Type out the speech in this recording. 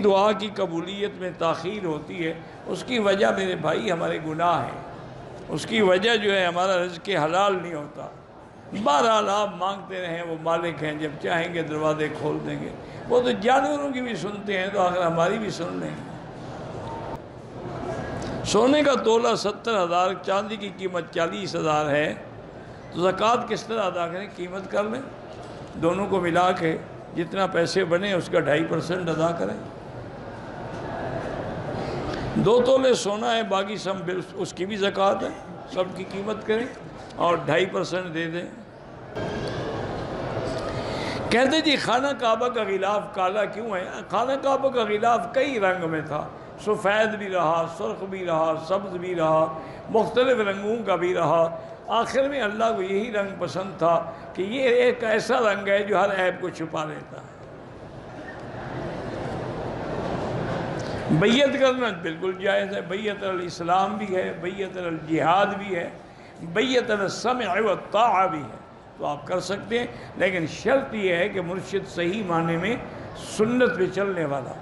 دعا کی قبولیت میں تاخیر ہوتی ہے، اس کی وجہ میرے بھائی ہمارے گناہ ہیں، اس کی وجہ جو ہے ہمارا رزق حلال نہیں ہوتا۔ بہرحال آپ مانگتے رہیں، وہ مالک ہیں، جب چاہیں گے دروازے کھول دیں گے۔ وہ تو جانوروں کی بھی سنتے ہیں، تو آخر ہماری بھی سن لیں گے۔ سونے کا تولہ 70,000، چاندی کی قیمت 40,000 ہے، تو زکوٰۃ کس طرح ادا کریں؟ قیمت کر لیں، دونوں کو ملا کے جتنا پیسے بنے اس کا 2.5% ادا کریں۔ 2 تولے سونا ہے، باقی سب اس کی بھی زکوٰۃ ہے، سب کی قیمت کریں اور 2.5% دے دیں۔ کہتے جی خانہ کعبہ کا غلاف کالا کیوں ہے؟ خانہ کعبہ کا غلاف کئی رنگ میں تھا، سفید بھی رہا، سرخ بھی رہا، سبز بھی رہا، مختلف رنگوں کا بھی رہا۔ آخر میں اللہ کو یہی رنگ پسند تھا کہ یہ ایک ایسا رنگ ہے جو ہر عیب کو چھپا لیتا ہے۔ بیعت کرنا بالکل جائز ہے، بیعت الاسلام بھی ہے، بیعت الجہاد بھی ہے، بیعت السمع والطاعہ بھی ہے، تو آپ کر سکتے ہیں، لیکن شرط یہ ہے کہ مرشد صحیح معنی میں سنت پہ چلنے والا